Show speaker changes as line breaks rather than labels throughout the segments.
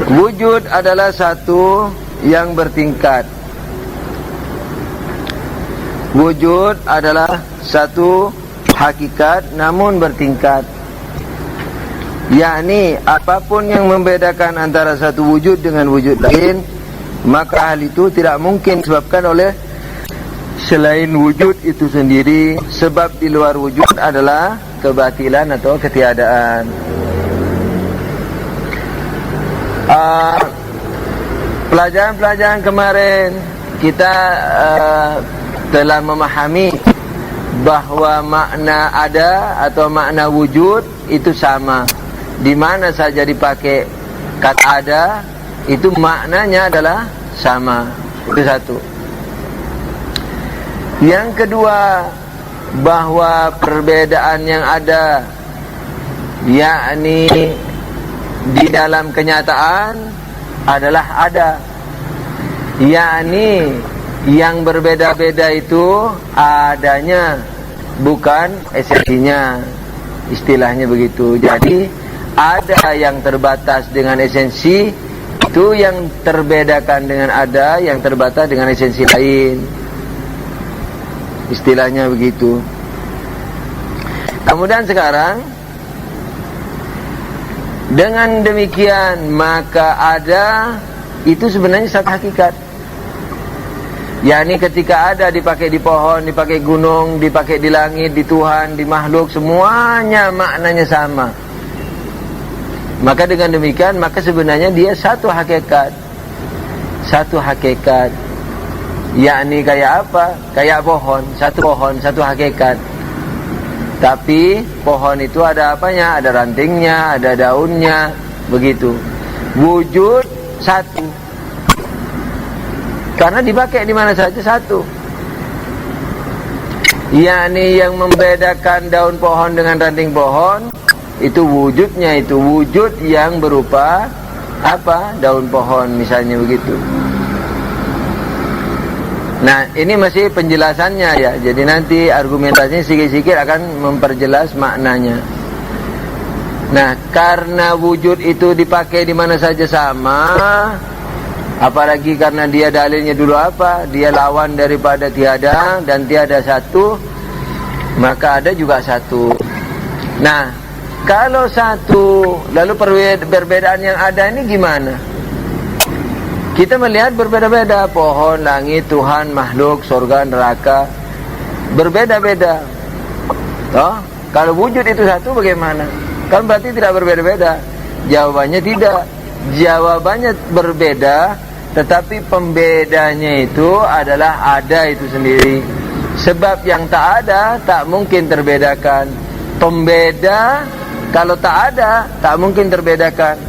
Wujud adalah satu yang bertingkat. Wujud adalah satu hakikat namun bertingkat. Yakni apapun yang membedakan antara satu wujud dengan wujud lain, maka hal itu tidak mungkin disebabkan oleh selain wujud itu sendiri. Sebab di luar wujud adalah kebatilan atau ketiadaan. Pelajaran-pelajaran kemarin kita telah memahami bahwa makna ada atau makna wujud itu sama. Di mana saja dipakai kata ada, itu maknanya adalah sama. Itu satu. Yang kedua, bahwa perbedaan yang ada, yakni di dalam kenyataan adalah ada, yakni yang berbeda-beda itu adanya, bukan esensinya. Istilahnya begitu. Jadi ada yang terbatas dengan esensi, itu yang terbedakan dengan ada yang terbatas dengan esensi lain. Istilahnya begitu. Kemudian sekarang, dengan demikian maka ada itu sebenarnya satu hakikat. yakni ketika ada dipakai di pohon, dipakai gunung, dipakai di langit, di Tuhan, di makhluk, semuanya maknanya sama. Maka dengan demikian, maka sebenarnya dia satu hakikat. Satu hakikat. Yakni kayak apa? Kayak pohon, satu hakikat. Tapi pohon itu ada apanya? Ada rantingnya, ada daunnya, begitu. Wujud satu. Karena dipakai di mana saja satu. Yakni yang membedakan daun pohon dengan ranting pohon, itu wujudnya, itu wujud yang berupa apa? Daun pohon misalnya begitu. Nah, ini masih penjelasannya ya. Jadi nanti argumentasinya sedikit-sedikit akan memperjelas maknanya. Nah, karena wujud itu dipakai di mana saja sama, apalagi karena dia dalilnya dulu apa? Dia lawan daripada tiada, dan tiada satu, maka ada juga satu. Nah, kalau satu, lalu perbedaan yang ada ini gimana? Kita melihat berbeda-beda, pohon, langit, Tuhan, makhluk, surga, neraka, berbeda-beda. Toh, kalau wujud itu satu bagaimana? Kan berarti tidak berbeda-beda. Jawabannya tidak. Jawabannya berbeda, tetapi pembedanya itu adalah ada itu sendiri. Sebab yang tak ada tak mungkin terbedakan. Pembeda kalau tak ada tak mungkin terbedakan.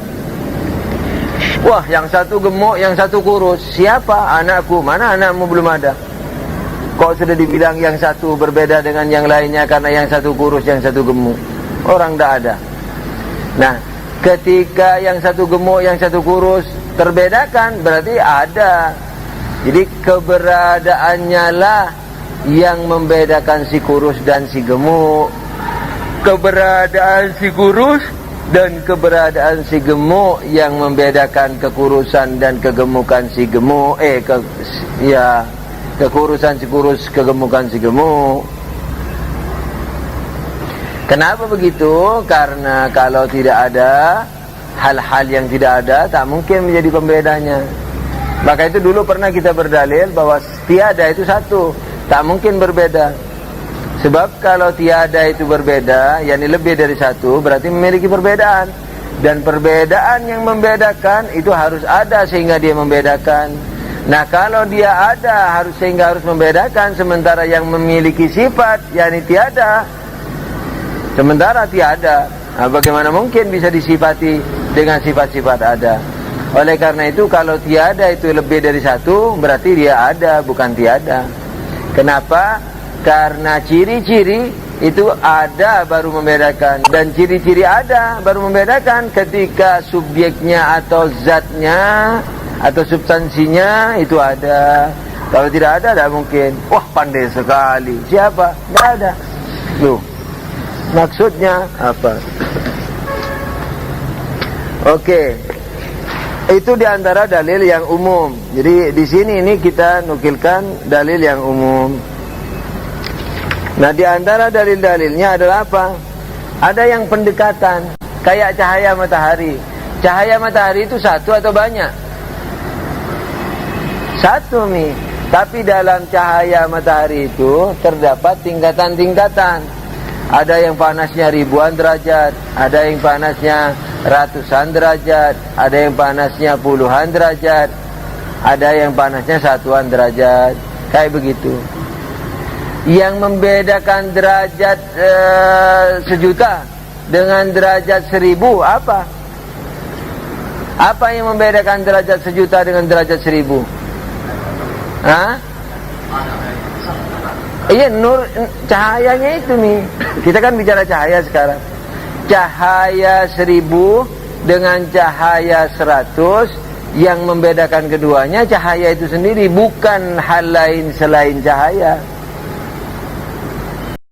Wah, yang satu gemuk, yang satu kurus. Siapa? Anakku. Mana anakmu? Belum ada. Kok sudah dibilang yang satu berbeda dengan yang lainnya karena yang satu kurus, yang satu gemuk? Orang tak ada. Nah, ketika yang satu gemuk, yang satu kurus terbedakan, berarti ada. Jadi keberadaannya lah yang membedakan si kurus dan si gemuk. Keberadaan si kurus dan keberadaan si gemuk yang membedakan kekurusan dan kegemukan si gemuk. Kekurusan si kurus, kegemukan si gemuk. Kenapa begitu? Karena kalau tidak ada hal-hal yang tidak ada, tak mungkin menjadi pembedanya. Maka itu dulu pernah kita berdalil bahwa tiada itu satu, tak mungkin berbeda. Sebab kalau tiada itu berbeda, yakni lebih dari satu, berarti memiliki perbedaan. Dan perbedaan yang membedakan itu harus ada sehingga dia membedakan. Nah, kalau dia ada sehingga harus membedakan, sementara yang memiliki sifat, yakni tiada, sementara tiada, nah, bagaimana mungkin bisa disifati dengan sifat-sifat ada? Oleh karena itu, kalau tiada itu lebih dari satu, berarti dia ada, bukan tiada. Kenapa? Karena ciri-ciri itu ada baru membedakan. Dan ciri-ciri ada baru membedakan ketika subjeknya atau zatnya atau substansinya itu ada. Kalau tidak ada, tidak mungkin. Wah, pandai sekali. Siapa? Tidak ada. Loh, maksudnya apa? Oke. Itu diantara dalil yang umum. Jadi di sini ini kita nukilkan dalil yang umum. Nah, diantara dalil-dalilnya adalah apa? Ada yang pendekatan, kayak cahaya matahari. Cahaya matahari itu satu atau banyak? Satu nih. Tapi dalam cahaya matahari itu terdapat tingkatan-tingkatan. Ada yang panasnya ribuan derajat, ada yang panasnya ratusan derajat, ada yang panasnya puluhan derajat, ada yang panasnya satuan derajat. Kayak begitu. Yang membedakan derajat 1.000.000 dengan derajat 1.000 apa? Apa yang membedakan derajat 1.000.000 dengan derajat 1.000? Hah? Iya, nur cahayanya itu nih. Kita kan bicara cahaya sekarang. Cahaya 1.000 dengan cahaya 100, yang membedakan keduanya cahaya itu sendiri, bukan hal lain selain cahaya.